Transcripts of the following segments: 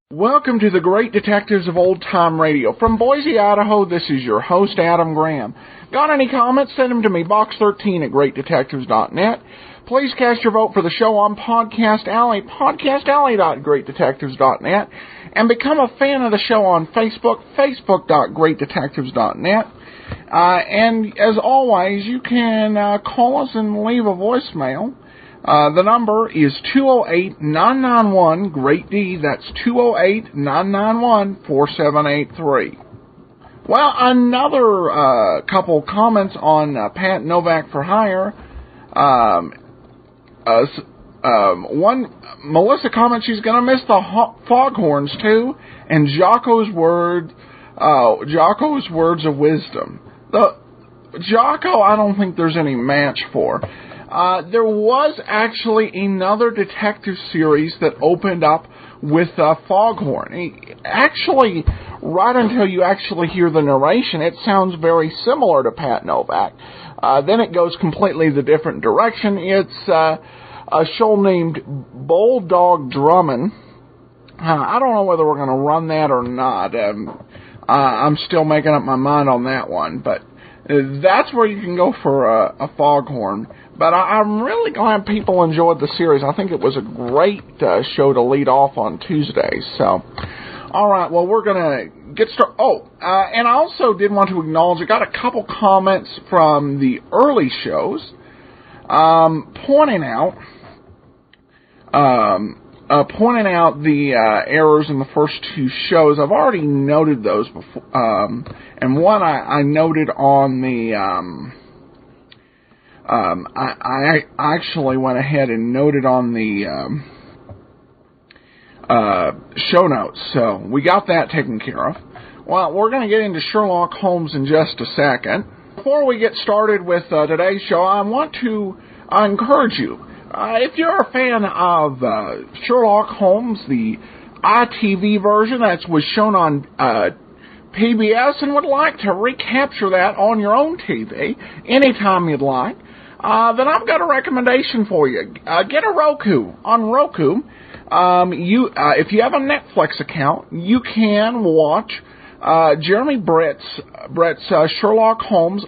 Welcome to the Great Detectives of Old Time Radio. From Boise, Idaho, this is your host, Adam Graham. Got any comments? Send them to me, box13 at greatdetectives.net. Please cast your vote for the show on Podcast Alley, podcastalley.greatdetectives.net. And become a fan of the show on Facebook, facebook.greatdetectives.net. And as always, you can call us and leave a voicemail. The number is 208-991-GREAT-D. That's 208-991-4783. Well, another couple comments on Pat Novak for Hire. One, Melissa comments she's going to miss the foghorns too, and Jocko's words of wisdom. Jocko, I don't think there's any match for. There was actually another detective series that opened up with Foghorn. Actually, right until you actually hear the narration, it sounds very similar to Pat Novak. Then it goes completely the different direction. It's a show named Bulldog Drummond. I don't know whether we're going to run that or not. I'm still making up my mind on that one, but that's where you can go for a Foghorn. But I'm really glad people enjoyed the series. I think it was a great show to lead off on Tuesdays. So, all right, well, we're going to get started. And I also did want to acknowledge, I got a couple comments from the early shows pointing out the errors in the first two shows. I've already noted those before, and one I noted on the I actually went ahead and noted on the show notes, so we got that taken care of. Well, we're going to get into Sherlock Holmes in just a second. Before we get started with today's show, I want to encourage you. If you're a fan of Sherlock Holmes, the ITV version that was shown on PBS, and would like to recapture that on your own TV anytime you'd like, then I've got a recommendation for you. Get a Roku. On Roku, if you have a Netflix account, you can watch Jeremy Brett's Sherlock Holmes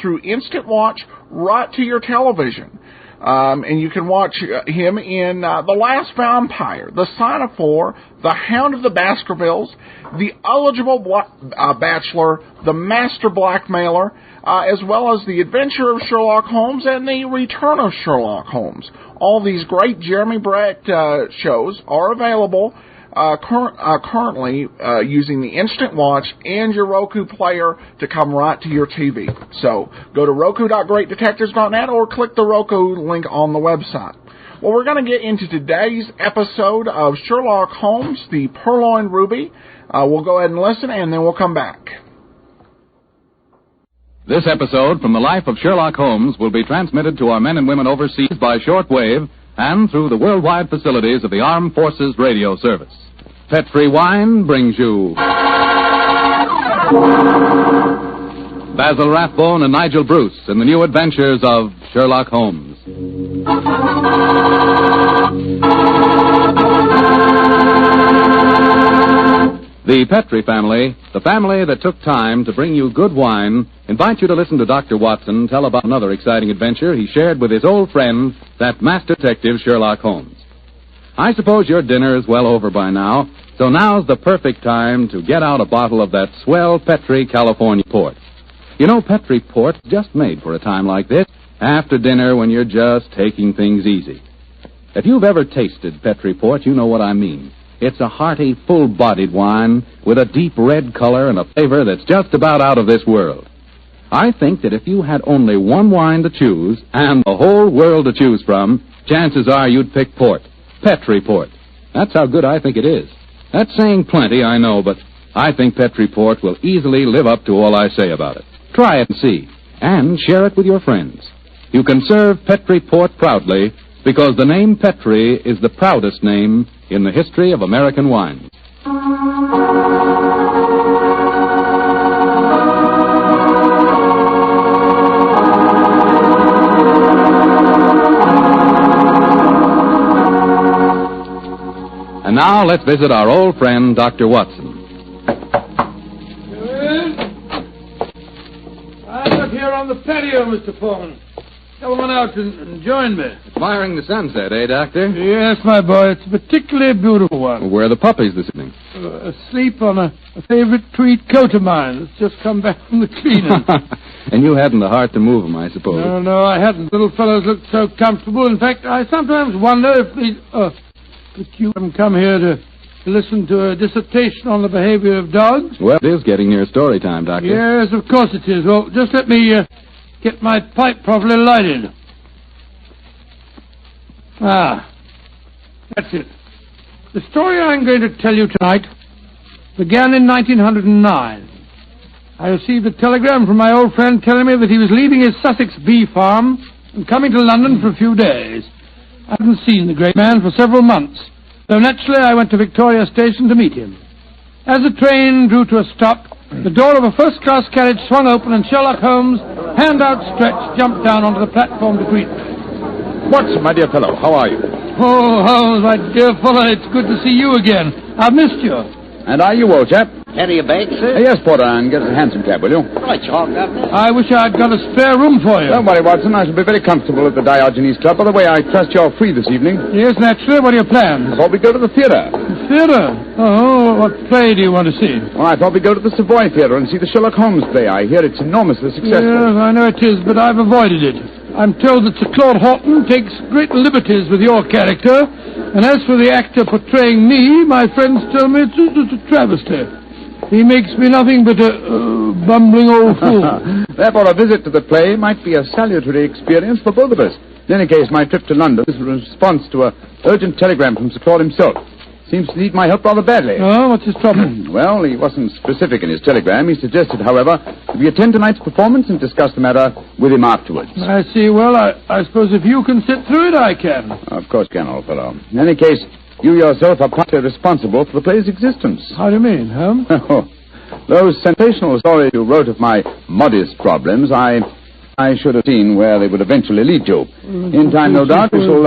through Instant Watch right to your television. And you can watch him in The Last Vampire, The Sign of Four, The Hound of the Baskervilles, The Eligible Bachelor, The Master Blackmailer, as well as The Adventure of Sherlock Holmes and The Return of Sherlock Holmes. All these great Jeremy Brett shows are available currently using the Instant Watch and your Roku player to come right to your TV. So go to roku.greatdetectives.net or click the Roku link on the website. Well, we're going to get into today's episode of Sherlock Holmes, the Purloined Ruby. We'll go ahead and listen, and then we'll come back. This episode from the life of Sherlock Holmes will be transmitted to our men and women overseas by shortwave and through the worldwide facilities of the Armed Forces Radio Service. Pet-Free Wine brings you Basil Rathbone and Nigel Bruce in the new adventures of Sherlock Holmes. The Petrie family, the family that took time to bring you good wine, invite you to listen to Dr. Watson tell about another exciting adventure he shared with his old friend, that master detective Sherlock Holmes. I suppose your dinner is well over by now, so now's the perfect time to get out a bottle of that swell Petrie California port. You know, Petrie port's just made for a time like this, after dinner when you're just taking things easy. If you've ever tasted Petrie port, you know what I mean. It's a hearty, full-bodied wine with a deep red color and a flavor that's just about out of this world. I think that if you had only one wine to choose and the whole world to choose from, chances are you'd pick port. Petrie port. That's how good I think it is. That's saying plenty, I know, but I think Petri Port will easily live up to all I say about it. Try it and see, and share it with your friends. You can serve Petri Port proudly because the name Petri is the proudest name in the history of American wines. And now let's visit our old friend, Dr. Watson. I'm up here on the patio, Mr. Foreman. Come on out and join me. Admiring the sunset, eh, Doctor? Yes, my boy. It's a particularly beautiful one. Where are the puppies this evening? Asleep on a favorite tweed coat of mine that's just come back from the cleaning. And you hadn't the heart to move them, I suppose. No, I hadn't. Little fellows looked so comfortable. In fact, I sometimes wonder if these... But you haven't come here to listen to a dissertation on the behavior of dogs? Well, it is getting near story time, Doctor. Yes, of course it is. Well, just let me get my pipe properly lighted. That's it. The story I'm going to tell you tonight began in 1909. I received a telegram from my old friend telling me that he was leaving his Sussex bee farm and coming to London for a few days. I hadn't seen the great man for several months, so naturally I went to Victoria Station to meet him. As the train drew to a stop, the door of a first-class carriage swung open and Sherlock Holmes, hand outstretched, jumped down onto the platform to greet me. Watson, my dear fellow, how are you? Oh, Holmes, my dear fellow, it's good to see you again. I've missed you. And are you, old chap? Carry a bag, sir? Yes, Porter, and get a hansom cab, will you? Right, Chalk, Governor. I wish I'd got a spare room for you. Don't worry, Watson. I shall be very comfortable at the Diogenes Club. By the way, I trust you're free this evening. Yes, naturally. What are your plans? I thought we'd go to the theatre. Theatre? Oh, what play do you want to see? Well, I thought we'd go to the Savoy Theatre and see the Sherlock Holmes play. I hear it's enormously successful. Yes, I know it is, but I've avoided it. I'm told that Sir Claude Horton takes great liberties with your character, and as for the actor portraying me, my friends tell me it's a travesty. He makes me nothing but a bumbling old fool. Therefore, a visit to the play might be a salutary experience for both of us. In any case, my trip to London is a response to an urgent telegram from Sir Claude himself. Seems to need my help rather badly. Oh, what's his trouble? Well, he wasn't specific in his telegram. He suggested, however, that we attend tonight's performance and discuss the matter with him afterwards. I see. Well, I suppose if you can sit through it, I can. Of course can, old fellow. In any case, you yourself are partly responsible for the play's existence. How do you mean, Holmes? Those sensational stories you wrote of my modest problems, I should have seen where they would eventually lead to. In time, no doubt, we shall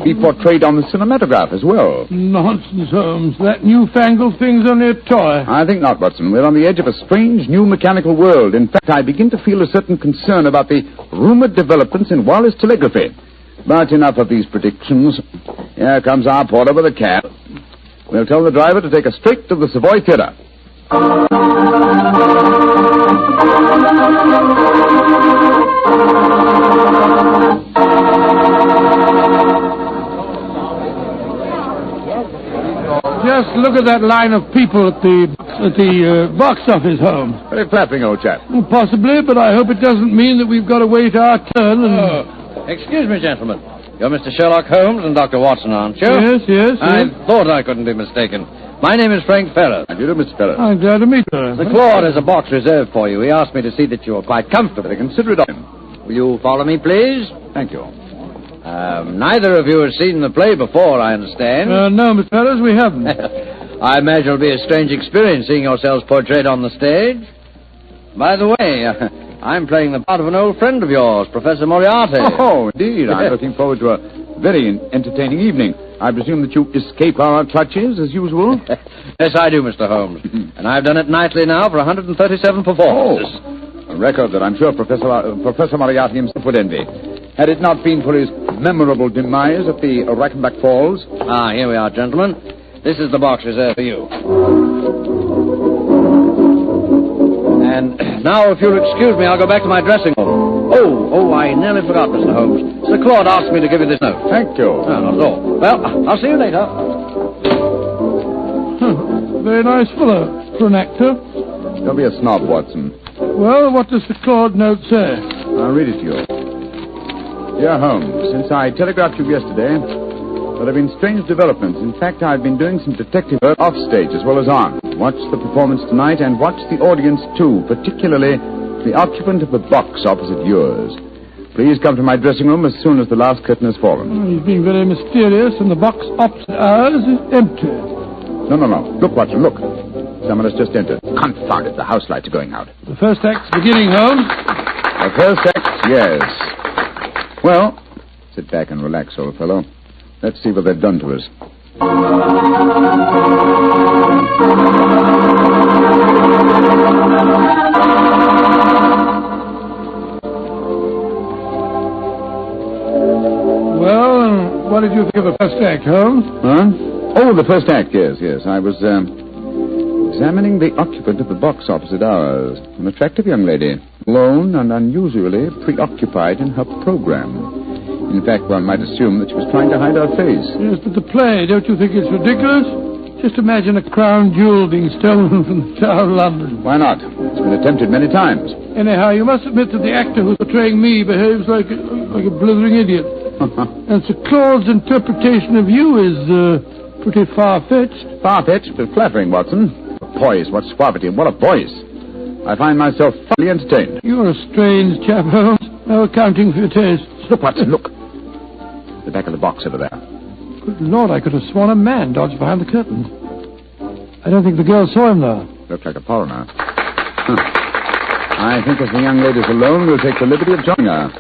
be portrayed on the cinematograph as well. Nonsense, Holmes. That newfangled thing's only a toy. I think not, Watson. We're on the edge of a strange new mechanical world. In fact, I begin to feel a certain concern about the rumored developments in wireless telegraphy. But enough of these predictions. Here comes our porter with a cab. We'll tell the driver to take us straight to the Savoy Theatre. Just look at that line of people at the box office, Holmes. Very flattering, old chap. Possibly, but I hope it doesn't mean that we've got to wait our turn and... Excuse me, gentlemen. You're Mr. Sherlock Holmes and Dr. Watson, aren't you? Yes. I thought I couldn't be mistaken. My name is Frank Ferris. How do you do, Mr. Ferris? I'm glad to meet you. Sir Claude has a box reserved for you. He asked me to see that you are quite comfortable. I consider it of him. Will you follow me, please? Thank you. Neither of you has seen the play before, I understand. No, Mr. Ferris, we haven't. I imagine it'll be a strange experience seeing yourselves portrayed on the stage. By the way, I'm playing the part of an old friend of yours, Professor Moriarty. Oh, indeed. I'm looking forward to a very entertaining evening. I presume that you escape our clutches, as usual? Yes, I do, Mr. Holmes. And I've done it nightly now for 137 performances. A record that I'm sure Professor Moriarty himself would envy. Had it not been for his memorable demise at the Rackenback Falls. Here we are, gentlemen. This is the box reserved for you. And now, if you'll excuse me, I'll go back to my dressing room. Oh, I nearly forgot, Mr. Holmes. Sir Claude asked me to give you this note. Thank you. No, not at all. Well, I'll see you later. Very nice fellow for an actor. Don't be a snob, Watson. Well, what does the Claude note say? I'll read it to you. Dear Holmes, since I telegraphed you yesterday, There have been strange developments. In fact, I've been doing some detective work off stage as well as on. Watch the performance tonight and watch the audience, too, particularly the occupant of the box opposite yours. Please come to my dressing room as soon as the last curtain has fallen. He's being very mysterious, and the box opposite ours is empty. No. Look, Watson, look. Someone has just entered. Confound it, the house lights are going out. The first act's beginning, Holmes. The first act, yes. Well, sit back and relax, old fellow. Let's see what they've done to us. Well, what did you think of the first act, Holmes? Huh? Oh, the first act, yes. I was, examining the occupant of the box opposite ours. An attractive young lady, alone and unusually preoccupied in her program. In fact, one might assume that she was trying to hide her face. Yes, but the play, don't you think it's ridiculous? Just imagine a crown jewel being stolen from the Tower of London. Why not? It's been attempted many times. Anyhow, you must admit that the actor who's portraying me behaves like a blithering idiot. And Sir Claude's interpretation of you is pretty far-fetched. Far-fetched, but flattering, Watson. Poise, what suavity, what a voice. I find myself thoroughly entertained. You're a strange chap, Holmes. No accounting for your tastes. Look, Watson, look. The back of the box over there. Good Lord, I could have sworn a man dodged behind the curtain. I don't think the girl saw him, though. Looked like a foreigner. I think if the young lady's alone, we'll take the liberty of joining her.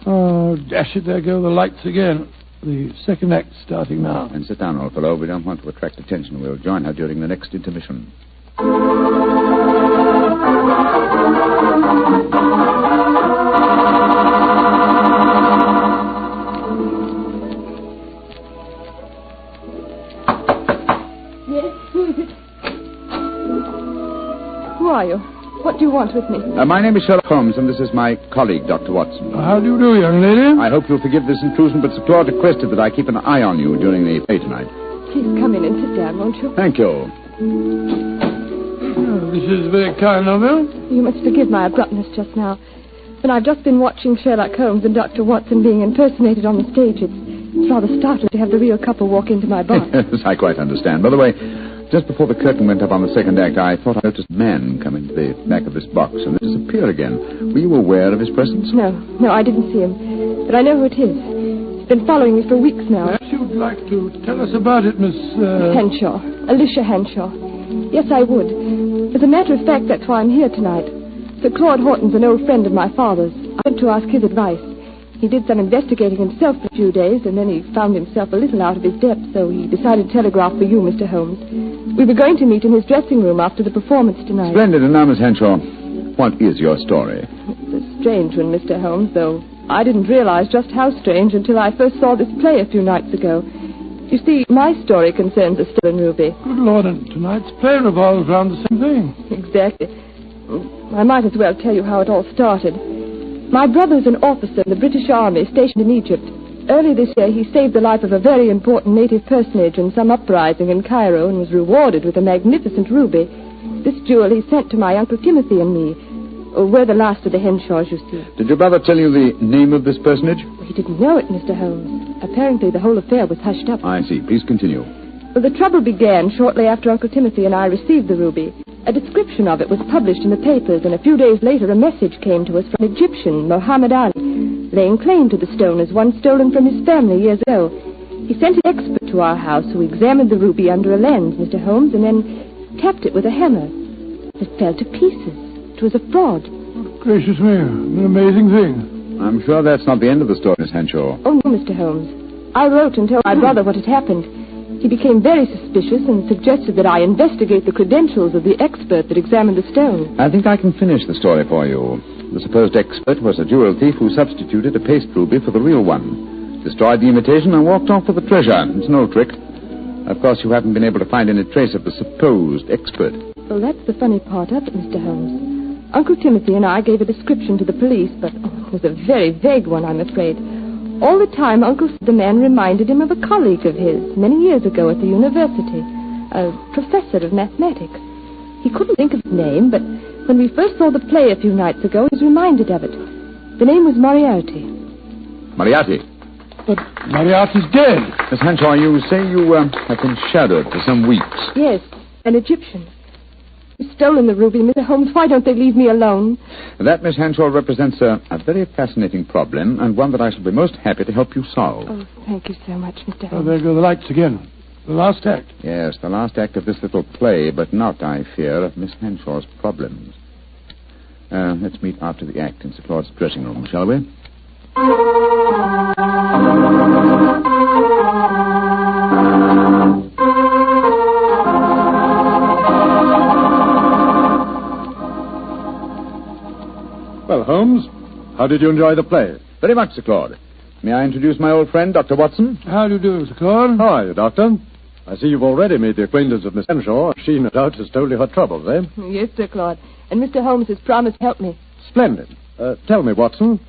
Oh, dash it, there go the lights again. The second act starting now. And sit down, old fellow. We don't want to attract attention. We'll join her during the next intermission. Who are you? What do you want with me? My name is Sherlock Holmes, and this is my colleague, Dr. Watson. How do you do, young lady? I hope you'll forgive this intrusion, but Sir Claude requested that I keep an eye on you during the play tonight. Please come in and sit down, won't you? Thank you. Oh, this is very kind of you. You must forgive my abruptness just now. But I've just been watching Sherlock Holmes and Dr. Watson being impersonated on the stage. It's rather startling to have the real couple walk into my box. Yes, I quite understand. By the way, just before the curtain went up on the second act, I thought I noticed a man come into the back of this box and then disappear again. Were you aware of his presence? No, I didn't see him. But I know who it is. He's been following me for weeks now. Perhaps you'd like to tell us about it, Miss... Henshaw. Alicia Henshaw. Yes, I would. As a matter of fact, that's why I'm here tonight. Sir Claude Horton's an old friend of my father's. I went to ask his advice. He did some investigating himself for a few days, and then he found himself a little out of his depth, so he decided to telegraph for you, Mr. Holmes. We were going to meet in his dressing room after the performance tonight. Splendid. And now, Miss Henshaw, what is your story? It's a strange one, Mr. Holmes, though I didn't realize just how strange until I first saw this play a few nights ago. You see, my story concerns a stolen ruby. Good Lord, and tonight's play revolves around the same thing. Exactly. I might as well tell you how it all started. My brother's an officer in the British Army stationed in Egypt. Early this year, he saved the life of a very important native personage in some uprising in Cairo and was rewarded with a magnificent ruby. This jewel he sent to my Uncle Timothy and me. We're the last of the Henshaws, you see. Did your brother tell you the name of this personage? He didn't know it, Mr. Holmes. Apparently, the whole affair was hushed up. I see. Please continue. Well, the trouble began shortly after Uncle Timothy and I received the ruby. A description of it was published in the papers, and a few days later a message came to us from an Egyptian, Muhammad Ali, laying claim to the stone as one stolen from his family years ago. He sent an expert to our house who examined the ruby under a lens, Mr. Holmes, and then tapped it with a hammer. It fell to pieces. It was a fraud. Gracious me, an amazing thing. I'm sure that's not the end of the story, Miss Henshaw. Oh, no, Mr. Holmes. I wrote and told my brother what had happened. He became very suspicious and suggested that I investigate the credentials of the expert that examined the stone. I think I can finish the story for you. The supposed expert was a jewel thief who substituted a paste ruby for the real one, destroyed the imitation, and walked off with the treasure. It's an old trick. Of course, you haven't been able to find any trace of the supposed expert. Well, that's the funny part of it, Mr. Holmes. Uncle Timothy and I gave a description to the police, but it was a very vague one, I'm afraid. All the time, Uncle said the man reminded him of a colleague of his many years ago at the university, a professor of mathematics. He couldn't think of his name, but when we first saw the play a few nights ago, he was reminded of it. The name was Moriarty. Moriarty? But Moriarty's dead. Miss Henshaw, you say you have been shadowed for some weeks. Yes, an Egyptian. He's stolen the ruby, Mr. Holmes. Why don't they leave me alone? That, Miss Henshaw, represents a very fascinating problem, and one that I shall be most happy to help you solve. Oh, thank you so much, Mr. Oh, Holmes. there go the lights again. The last act. Yes, the last act of this little play, but not, I fear, of Miss Henshaw's problems. Let's meet after the act in Sir Claude's dressing room, shall we? Well, Holmes, how did you enjoy the play? Very much, Sir Claude. May I introduce my old friend, Dr. Watson? How do you do, Sir Claude? How are you, Doctor? I see you've already made the acquaintance of Miss Henshaw. She, no doubt, has told you her troubles, eh? Yes, Sir Claude. And Mr. Holmes has promised to help me. Splendid. Tell me, Watson,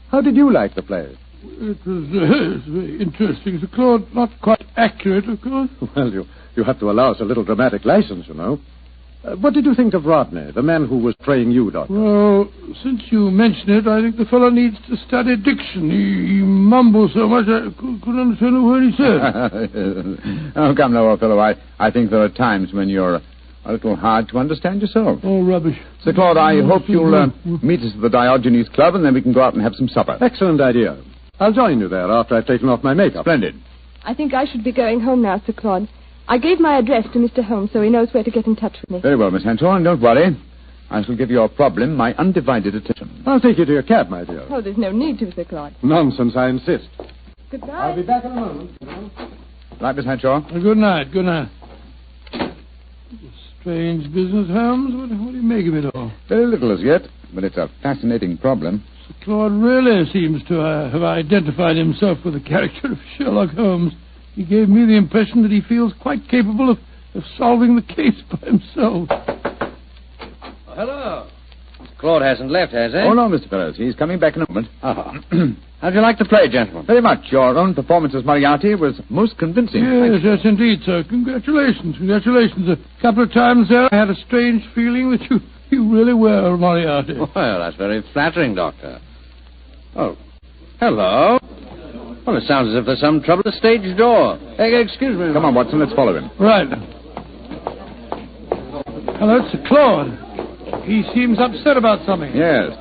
how did you like the play? It was very interesting, Sir Claude. Not quite accurate, of course. Well, you have to allow us a little dramatic license, you know. What did you think of Rodney, the man who was playing you, Doctor? Well, since you mention it, I think the fellow needs to study diction. He mumbles so much I couldn't understand a word he said. Oh, come now, old fellow. I think there are times when you're a little hard to understand yourself. Oh, rubbish. Sir Claude, I hope you'll meet us at the Diogenes Club, and then we can go out and have some supper. Excellent idea. I'll join you there after I've taken off my makeup. Splendid. I think I should be going home now, Sir Claude. I gave my address to Mr. Holmes so he knows where to get in touch with me. Very well, Miss Henshaw, and don't worry. I shall give your problem my undivided attention. I'll take you to your cab, my dear. Oh, there's no need to, Sir Claude. Nonsense, I insist. Goodbye. I'll be back in a moment. Right, Miss Henshaw? Good night, good night. Strange business, Holmes. What do you make of it all? Very little as yet, but it's a fascinating problem. Sir Claude really seems to have identified himself with the character of Sherlock Holmes. He gave me the impression that he feels quite capable of solving the case by himself. Oh, hello. Claude hasn't left, has he? Oh, no, Mr. Fellows. He's coming back in a moment. How'd you like the play, gentlemen? Very much. Your own performance as Moriarty was most convincing. Yes, indeed, sir. Congratulations. A couple of times there, I had a strange feeling that you really were Moriarty. Well, that's very flattering, Doctor. Oh, hello. Well, it sounds as if there's some trouble at the stage door. Excuse me. Come on, Watson, let's follow him. Right. Hello, Sir Claude. He seems upset about something. Yes.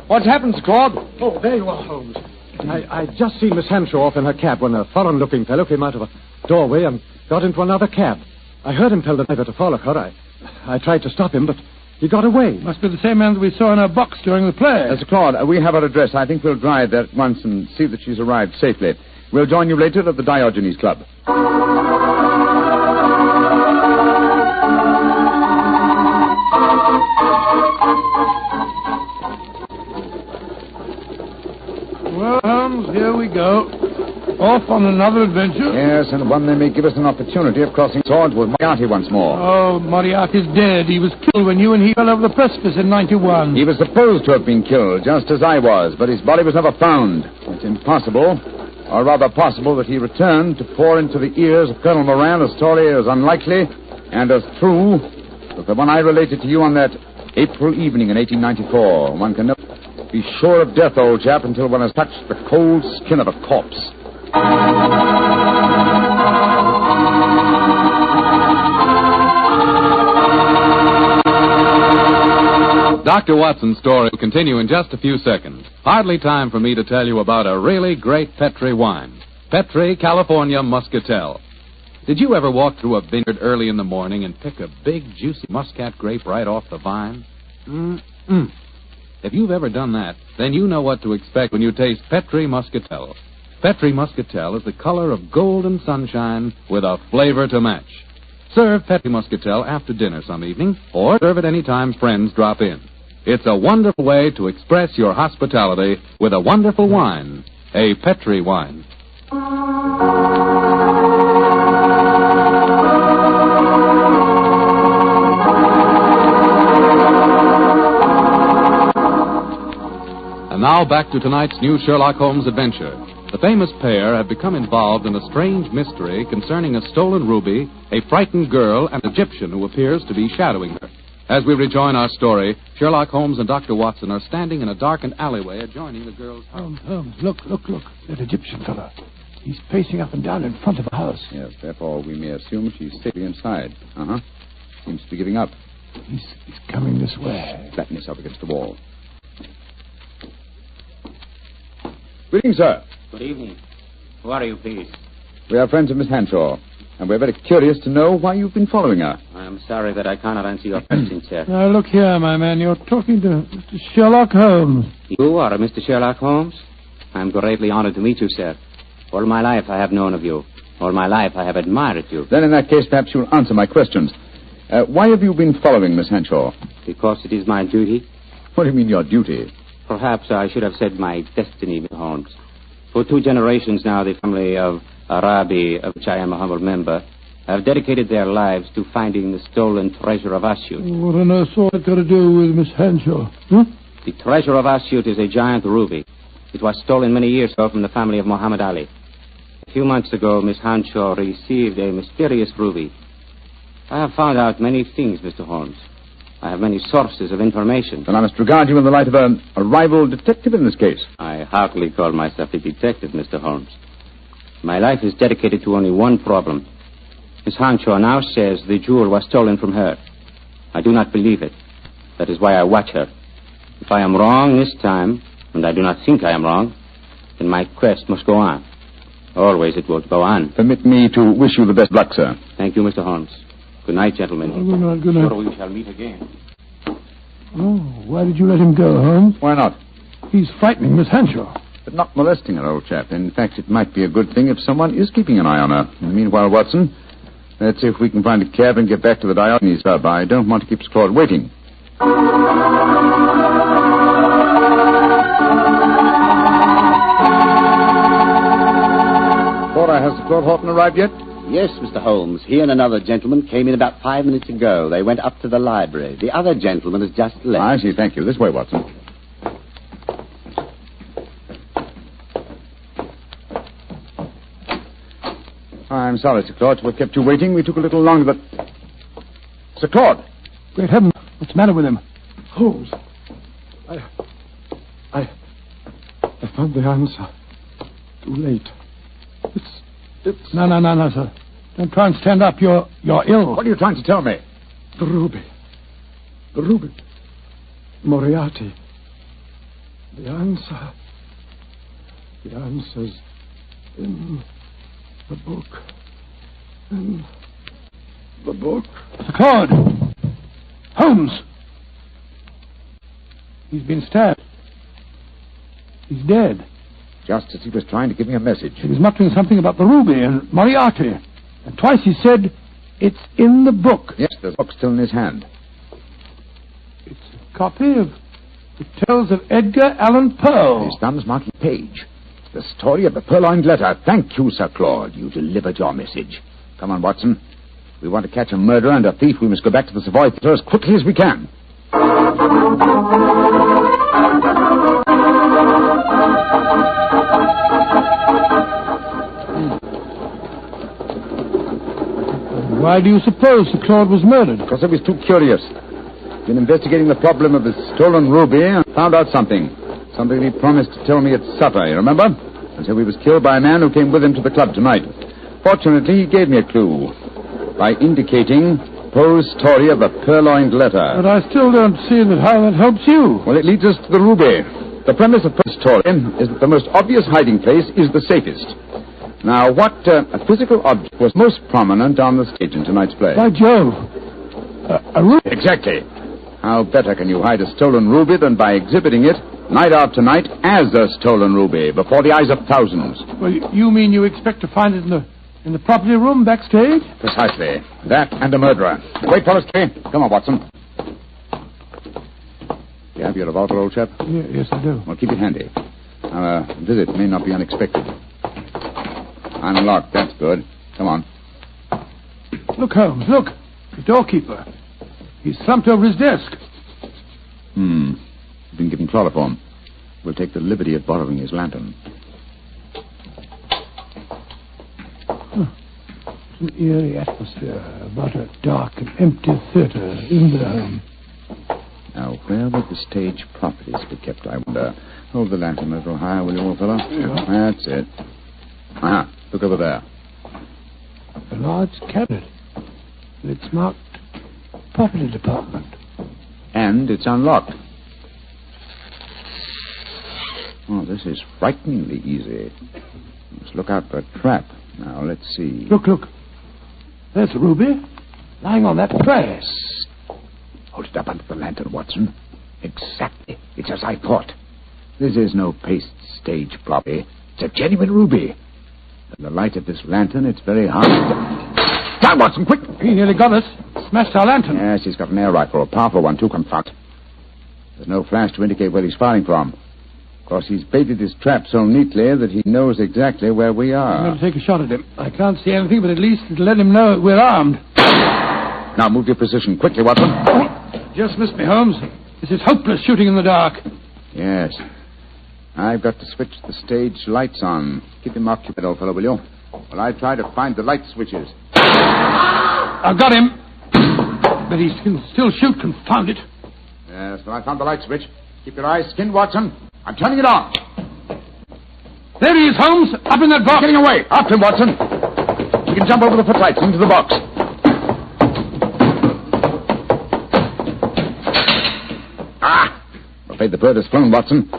What's happened, Sir Claude? Oh, there you are, Holmes. I just seen Miss Henshaw off in her cab when a foreign-looking fellow came out of a doorway and got into another cab. I heard him tell the driver to follow her. I tried to stop him, but he got away. Must be the same man that we saw in her box during the play. Sir Claude, we have her address. I think we'll drive there at once and see that she's arrived safely. We'll join you later at the Diogenes Club. Well, Holmes, here we go. Off on another adventure. Yes, and one that may give us an opportunity of crossing swords with Moriarty once more. Oh, Moriarty's dead. He was killed when you and he fell over the precipice in 91. He was supposed to have been killed, just as I was, but his body was never found. It's impossible, or rather possible, that he returned to pour into the ears of Colonel Moran a story as unlikely and as true as the one I related to you on that April evening in 1894. One can never be sure of death, old chap, until one has touched the cold skin of a corpse. Dr. Watson's story will continue in just a few seconds. Hardly time for me to tell you about a really great Petri wine. Petri California Muscatel. Did you ever walk through a vineyard early in the morning and pick a big, juicy muscat grape right off the vine? If you've ever done that, then you know what to expect when you taste Petri Muscatel. Petri Muscatel is the color of golden sunshine with a flavor to match. Serve Petri Muscatel after dinner some evening, or serve it any time friends drop in. It's a wonderful way to express your hospitality with a wonderful wine, a Petri wine. And now back to tonight's new Sherlock Holmes adventure. The famous pair have become involved in a strange mystery concerning a stolen ruby, a frightened girl, and an Egyptian who appears to be shadowing her. As we rejoin our story, Sherlock Holmes and Dr. Watson are standing in a darkened alleyway adjoining the girl's house. Holmes, look. That Egyptian fellow. He's pacing up and down in front of the house. Yes, therefore we may assume she's safely inside. Uh-huh. Seems to be giving up. He's coming this way. Flatten yourself against the wall. Greetings, sir. Good evening. Who are you, please? We are friends of Miss Hanshaw, and we're very curious to know why you've been following her. I am sorry that I cannot answer your question, sir. Now, look here, my man. You're talking to Mr. Sherlock Holmes. You are Mr. Sherlock Holmes? I am greatly honored to meet you, sir. All my life I have known of you. All my life I have admired you. Then in that case, perhaps you'll answer my questions. Why have you been following Miss Hanshaw? Because it is my duty. What do you mean, your duty? Perhaps I should have said my destiny, Mr. Holmes. For 2 generations now, the family of Arabi, of which I am a humble member, have dedicated their lives to finding the stolen treasure of Asyut. What on earth's all that got to do with Miss Hanshaw? The treasure of Asyut is a giant ruby. It was stolen many years ago from the family of Muhammad Ali. A few months ago, Miss Hanshaw received a mysterious ruby. I have found out many things, Mr. Holmes. I have many sources of information. Then I must regard you in the light of a rival detective in this case. I hardly call myself a detective, Mr. Holmes. My life is dedicated to only one problem. Miss Hanshaw now says the jewel was stolen from her. I do not believe it. That is why I watch her. If I am wrong this time, and I do not think I am wrong, then my quest must go on. Always it will go on. Permit me to wish you the best luck, sir. Thank you, Mr. Holmes. Good night, gentlemen. Good night. Sure we shall meet again. Oh, why did you let him go, Holmes? Why not? He's frightening Miss Hanshaw. But not molesting her, old chap. In fact, it might be a good thing if someone is keeping an eye on her. And meanwhile, Watson, let's see if we can find a cab and get back to the Diogenes Club. I don't want to keep Claude waiting. Cora, has Claude Horton arrived yet? Yes, Mr. Holmes. He and another gentleman came in about 5 minutes ago. They went up to the library. The other gentleman has just left. I see, thank you. This way, Watson. I'm sorry, Sir Claude, to have kept you waiting. We took a little longer, but... Sir Claude! Great heaven, what's the matter with him? Holmes, I found the answer. Too late. It's... No, sir. Don't try and stand up. You're ill. What are you trying to tell me? The ruby. Moriarty. The answer. The answer's in the book. In the book. Sir Claude! Holmes! He's been stabbed. He's dead. Just as he was trying to give me a message. He was muttering something about the ruby and Moriarty. And twice he said, it's in the book. Yes, the book's still in his hand. It's a copy of The Tales of Edgar Allan Poe. His thumb's marking page. The story of the Purloined letter. Thank you, Sir Claude. You delivered your message. Come on, Watson. If we want to catch a murderer and a thief, we must go back to the Savoy Theatre as quickly as we can. Why do you suppose Sir Claude was murdered? Because I was too curious. Been investigating the problem of the stolen ruby and found out something. Something he promised to tell me at supper, you remember? And so he was killed by a man who came with him to the club tonight. Fortunately, he gave me a clue by indicating Poe's story of the Purloined letter. But I still don't see how that helps you. Well, it leads us to the ruby. The premise of Poe's story is that the most obvious hiding place is the safest. Now, what physical object was most prominent on the stage in tonight's play? By Jove. A ruby. Exactly. How better can you hide a stolen ruby than by exhibiting it night after night as a stolen ruby before the eyes of thousands? Well, you mean you expect to find it in the property room backstage? Precisely. That and a murderer. Wait, Forrester. Come on, Watson. You have your revolver, old chap? Yes, I do. Well, keep it handy. Our visit may not be unexpected. Unlocked. That's good. Come on. Look, Holmes, look. The doorkeeper. He's slumped over his desk. He's been given chloroform. We'll take the liberty of borrowing his lantern. It's an eerie atmosphere about a dark and empty theater, isn't there? Now, where would the stage properties be kept, I wonder? Hold the lantern a little higher, will you, old fellow? Yeah. That's it. Ah, look over there. A large cabinet. And it's marked Property Department. And it's unlocked. Oh, this is frighteningly easy. Let's look out for a trap. Now, let's see. Look. There's a ruby lying on that tray. Hold it up under the lantern, Watson. Exactly. It's as I thought. This is no paste stage property. It's a genuine ruby. In the light of this lantern, it's very hard to... Down, Watson, quick! He nearly got us. Smashed our lantern. Yes, he's got an air rifle, a powerful one, too, confound. There's no flash to indicate where he's firing from. Of course, he's baited his trap so neatly that he knows exactly where we are. I'm going to take a shot at him. I can't see anything, but at least it'll let him know we're armed. Now, move your position quickly, Watson. Just missed me, Holmes. This is hopeless shooting in the dark. Yes. I've got to switch the stage lights on. Keep him occupied, old fellow, will you? While I try to find the light switches. I've got him. But he can still shoot, confound it. Yes, well, I found the light switch. Keep your eyes skinned, Watson. I'm turning it on. There he is, Holmes. Up in that box. Getting away. After him, Watson. You can jump over the footlights into the box. Ah! I'm afraid the bird has flown, Watson.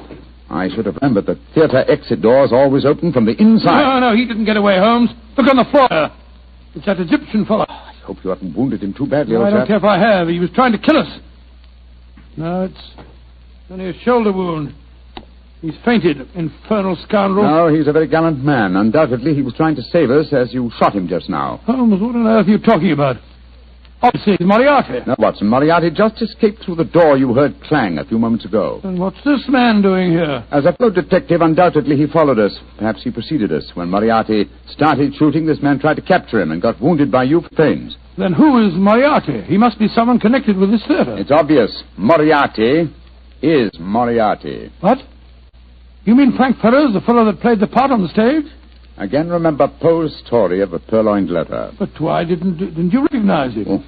I should have remembered the theater exit doors always open from the inside. No, he didn't get away, Holmes. Look on the floor. It's that Egyptian fellow. I hope you haven't wounded him too badly, No, old I don't chap. care if I have. He was trying to kill us. No, it's only a shoulder wound. He's fainted, infernal scoundrel. No, he's a very gallant man. Undoubtedly, he was trying to save us as you shot him just now. Holmes, what on earth are you talking about? Obviously, it's Moriarty. No, Watson, Moriarty just escaped through the door you heard clang a few moments ago. And what's this man doing here? As a fellow detective, undoubtedly he followed us. Perhaps he preceded us. When Moriarty started shooting, this man tried to capture him and got wounded by you for pains. Then who is Moriarty? He must be someone connected with this theater. It's obvious. Moriarty is Moriarty. What? You mean Frank Ferrers, the fellow that played the part on the stage? Again, remember Poe's story of the Purloined letter. But why didn't you recognize him? Oh,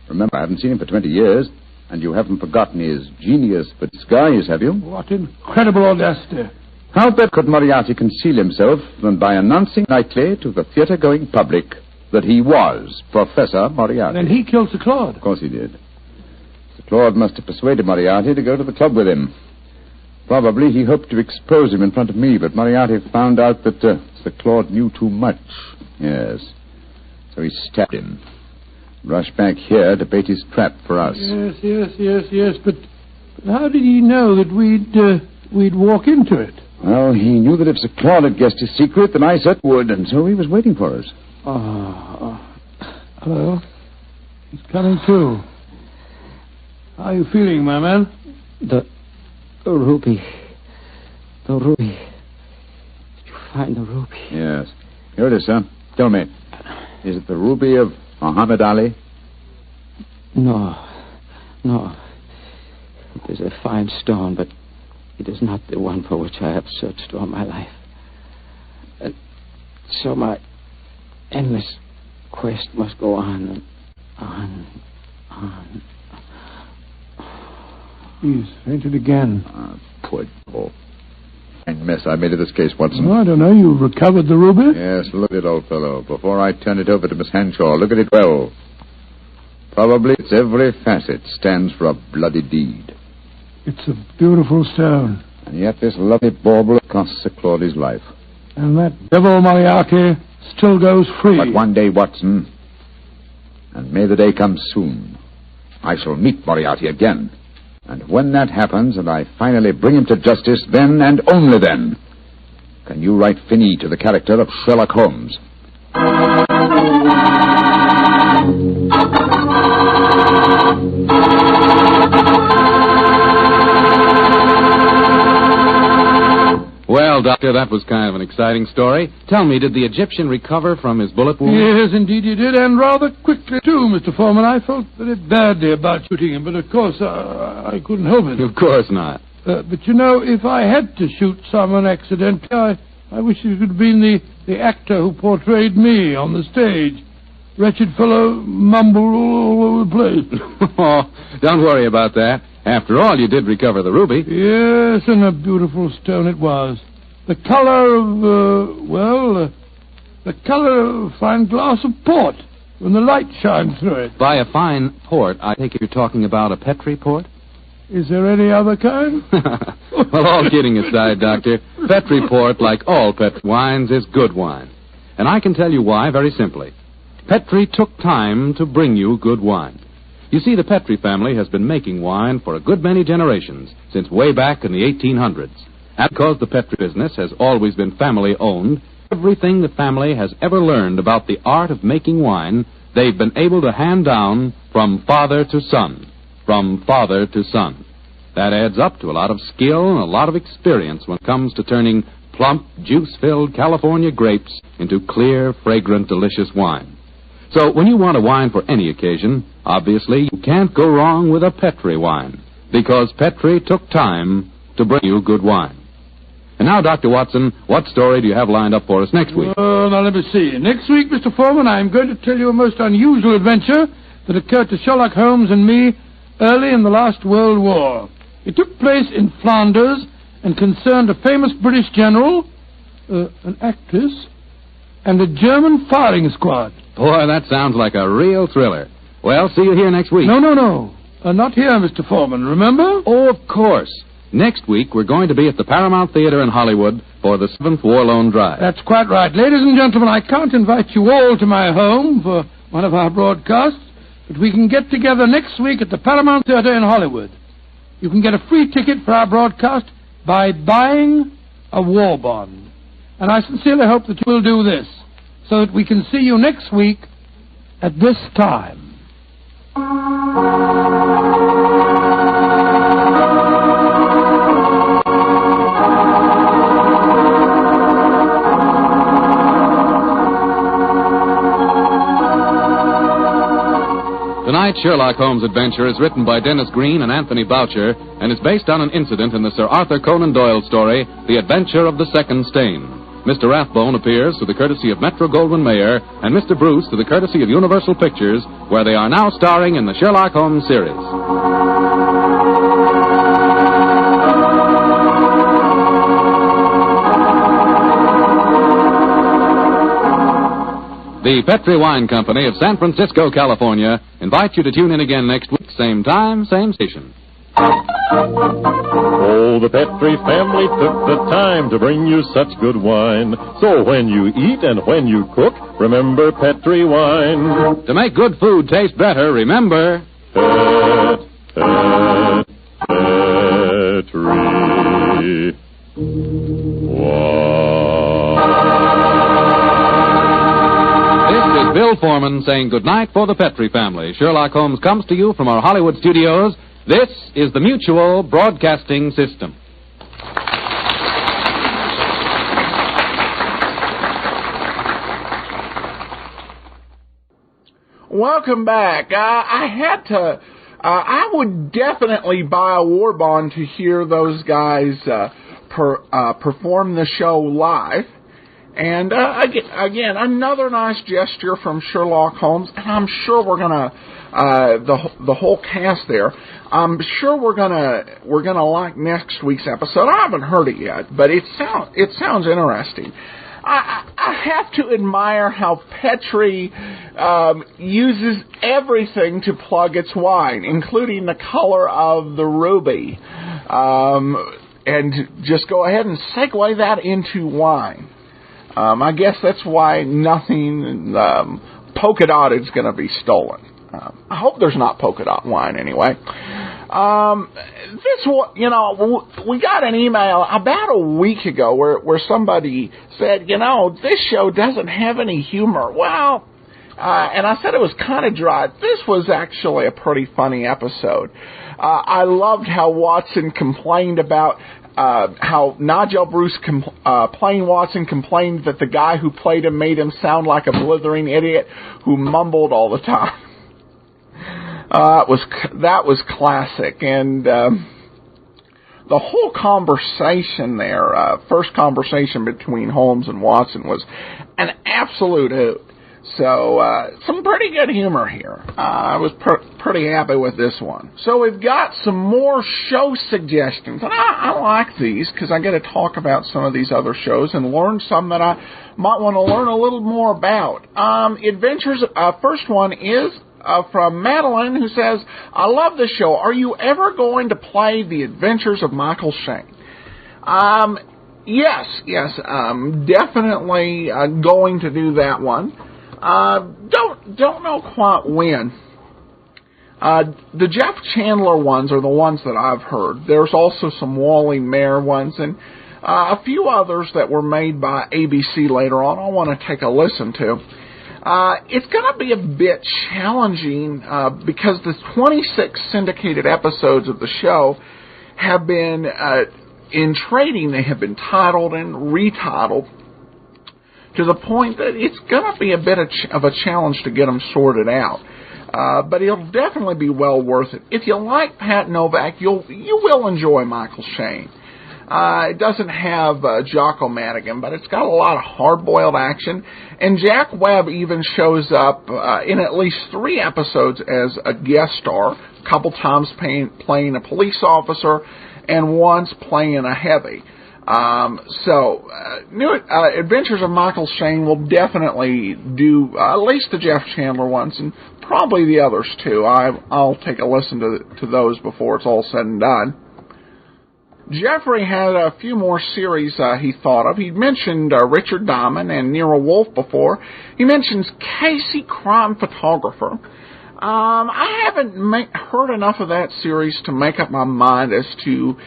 remember, I haven't seen him for 20 years, and you haven't forgotten his genius for disguise, have you? What incredible audacity. How better could Moriarty conceal himself than by announcing nightly to the theater-going public that he was Professor Moriarty? Then he killed Sir Claude. Of course he did. Sir Claude must have persuaded Moriarty to go to the club with him. Probably he hoped to expose him in front of me, but Moriarty found out that Sir Claude knew too much. Yes. So he stabbed him. Rushed back here to bait his trap for us. Yes. But how did he know that we'd walk into it? Well, he knew that if Sir Claude had guessed his secret, then I certainly would, and so he was waiting for us. Hello. He's coming too. How are you feeling, my man? The ruby. The ruby. Did you find the ruby? Yes. Here it is, sir. Tell me. Is it the ruby of Muhammad Ali? No. It is a fine stone, but it is not the one for which I have searched all my life. And so my endless quest must go on and on. He's fainted again. Poor devil. And mess I made of this case, Watson. Oh, I don't know. You recovered the ruby? Yes, look at it, old fellow. Before I turn it over to Miss Hanshaw, look at it well. Probably its every facet stands for a bloody deed. It's a beautiful stone. And yet this lovely bauble cost Sir Claude his life. And that devil Moriarty still goes free. But one day, Watson, and may the day come soon, I shall meet Moriarty again. And when that happens, and I finally bring him to justice, then and only then, can you write fini to the character of Sherlock Holmes. Well, Doctor, that was kind of an exciting story. Tell me, did the Egyptian recover from his bullet wound? Yes, indeed he did, and rather quickly, too, Mr. Foreman. I felt very badly about shooting him, but of course I couldn't help it. Of course not. But you know, if I had to shoot someone accidentally, I wish it could have been the actor who portrayed me on the stage. Wretched fellow, mumbled all over the place. Oh, don't worry about that. After all, you did recover the ruby. Yes, and a beautiful stone it was. The color of, the color of fine glass of port when the light shines through it. By a fine port, I take it you're talking about a Petri port? Is there any other kind? Well, all kidding aside, Doctor, Petri port, like all Petri wines, is good wine. And I can tell you why very simply. Petri took time to bring you good wine. You see, the Petri family has been making wine for a good many generations, since way back in the 1800s. And because the Petri business has always been family-owned, everything the family has ever learned about the art of making wine, they've been able to hand down from father to son. From father to son. That adds up to a lot of skill and a lot of experience when it comes to turning plump, juice-filled California grapes into clear, fragrant, delicious wine. So when you want a wine for any occasion, obviously you can't go wrong with a Petri wine, because Petri took time to bring you good wine. And now, Dr. Watson, what story do you have lined up for us next week? Now let me see. Next week, Mr. Foreman, I'm going to tell you a most unusual adventure that occurred to Sherlock Holmes and me early in the last World War. It took place in Flanders and concerned a famous British general, an actress, and a German firing squad. Boy, that sounds like a real thriller. Well, see you here next week. No. Not here, Mr. Foreman, remember? Oh, of course. Next week, we're going to be at the Paramount Theater in Hollywood for the 7th War Loan Drive. That's quite right. Ladies and gentlemen, I can't invite you all to my home for one of our broadcasts, but we can get together next week at the Paramount Theater in Hollywood. You can get a free ticket for our broadcast by buying a war bond. And I sincerely hope that you will do this, so that we can see you next week at this time. Tonight's Sherlock Holmes adventure is written by Dennis Green and Anthony Boucher and is based on an incident in the Sir Arthur Conan Doyle story, The Adventure of the Second Stain. Mr. Rathbone appears through the courtesy of Metro-Goldwyn-Mayer and Mr. Bruce through the courtesy of Universal Pictures, where they are now starring in the Sherlock Holmes series. The Petri Wine Company of San Francisco, California, invites you to tune in again next week, same time, same station. Oh, the Petri family took the time to bring you such good wine. So when you eat and when you cook, remember Petri wine. To make good food taste better, remember... Petri wine. Bill Foreman saying goodnight for the Petri family. Sherlock Holmes comes to you from our Hollywood studios. This is the Mutual Broadcasting System. Welcome back. I would definitely buy a war bond to hear those guys perform the show live. And again, another nice gesture from Sherlock Holmes, and I'm sure we're gonna the whole cast there. I'm sure we're gonna like next week's episode. I haven't heard it yet, but it sounds interesting. I have to admire how Petri uses everything to plug its wine, including the color of the ruby, and just go ahead and segue that into wine. I guess that's why nothing polka dot is going to be stolen. I hope there's not polka dot wine anyway. We got an email about a week ago where somebody said, this show doesn't have any humor. Well, and I said it was kind of dry. This was actually a pretty funny episode. I loved how Watson complained about how Nigel Bruce playing Watson complained that the guy who played him made him sound like a blithering idiot who mumbled all the time. That was classic, and the whole conversation there, first conversation between Holmes and Watson, was an absolute hoot. So, some pretty good humor here. I was pretty happy with this one. So we've got some more show suggestions. And I like these because I get to talk about some of these other shows and learn some that I might want to learn a little more about. Adventures, first one is from Madeline, who says, I love this show. Are you ever going to play The Adventures of Michael Shayne? Yes, definitely going to do that one. Don't know quite when. The Jeff Chandler ones are the ones that I've heard. There's also some Wally Mayer ones and a few others that were made by ABC later on I want to take a listen to. It's going to be a bit challenging because the 26 syndicated episodes of the show have been, in trading, they have been titled and retitled, to the point that it's going to be a bit of a challenge to get them sorted out. But it'll definitely be well worth it. If you like Pat Novak, you will enjoy Michael Shayne. It doesn't have Jocko Madigan, but it's got a lot of hard-boiled action. And Jack Webb even shows up in at least 3 episodes as a guest star, a couple times playing a police officer, and once playing a heavy. Adventures of Michael Shayne will definitely do at least the Jeff Chandler ones, and probably the others too. I'll take a listen to those before it's all said and done. Jeffrey had a few more series he thought of. He mentioned Richard Diamond and Nero Wolfe before. He mentions Casey, Crime Photographer. I haven't heard enough of that series to make up my mind as to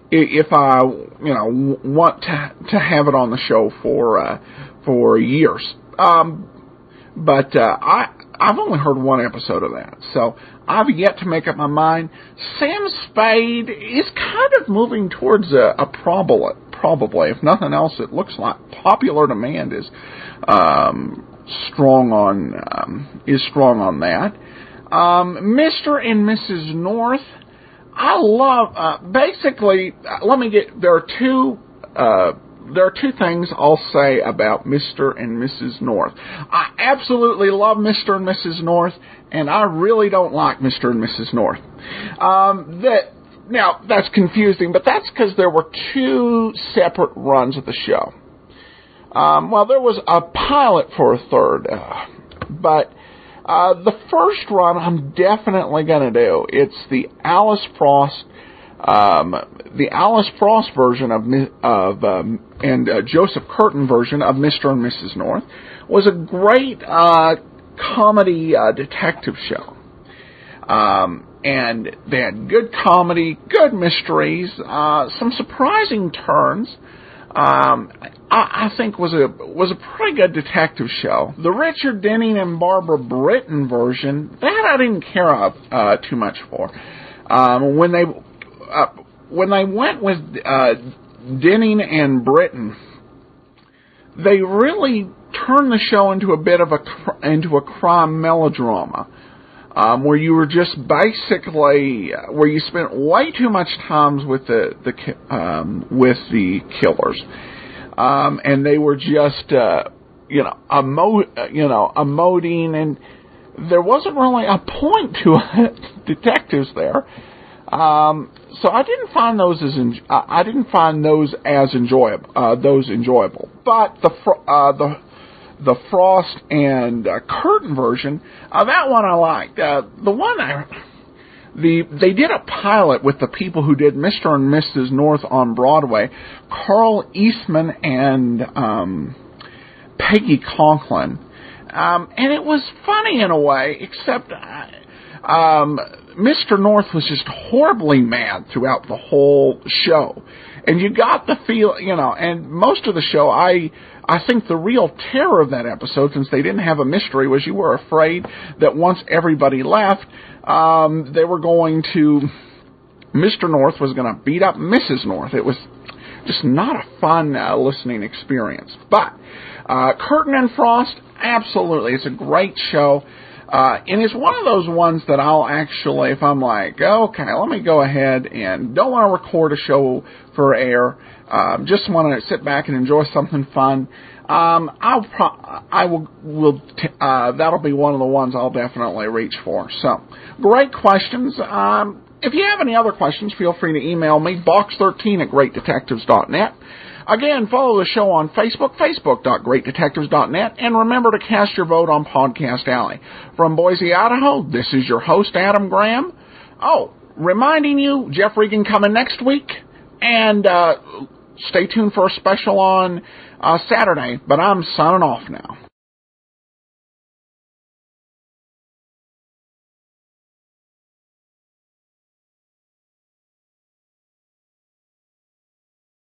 if I, want to have it on the show for years. But I've only heard one episode of that, so I've yet to make up my mind. Sam Spade is kind of moving towards a probably. If nothing else, it looks like popular demand is strong on that. Mr. and Mrs. North. I love, there are two things I'll say about Mr. and Mrs. North. I absolutely love Mr. and Mrs. North, and I really don't like Mr. and Mrs. North. Now, that's confusing, but that's because there were 2 separate runs of the show. There was a pilot for a third, but the first run I'm definitely going to do. It's the Alice Frost version and Joseph Curtin version of Mr. and Mrs. North was a great comedy detective show. And they had good comedy, good mysteries, some surprising turns. I think was a pretty good detective show. The Richard Denning and Barbara Britton version, that I didn't care too much for. When they went with Denning and Britton, they really turned the show into a bit of a crime melodrama. Where you were just basically where you spent way too much time with the killers, and they were just emoting, and there wasn't really a point to it. Detectives there, so I didn't find those as enjoyable. But the Frost and Curtin version, that one I liked. They did a pilot with the people who did Mr. and Mrs. North on Broadway, Carl Eastman and Peggy Conklin, and it was funny in a way, except Mr. North was just horribly mad throughout the whole show, and you got the feel, and most of the show, I think the real terror of that episode, since they didn't have a mystery, was you were afraid that once everybody left, Mr. North was going to beat up Mrs. North. It was just not a fun listening experience. But Curtin and Frost, absolutely, it's a great show. And it's one of those ones that I'll actually, if I'm like, okay, let me go ahead and don't want to record a show for air, just want to sit back and enjoy something fun, that'll be one of the ones I'll definitely reach for. So, great questions. If you have any other questions, feel free to email me, box13@greatdetectives.net. Again, follow the show on Facebook, facebook.greatdetectives.net, and remember to cast your vote on Podcast Alley. From Boise, Idaho, this is your host, Adam Graham. Oh, reminding you, Jeff Regan coming next week, and stay tuned for a special on Saturday, but I'm signing off now.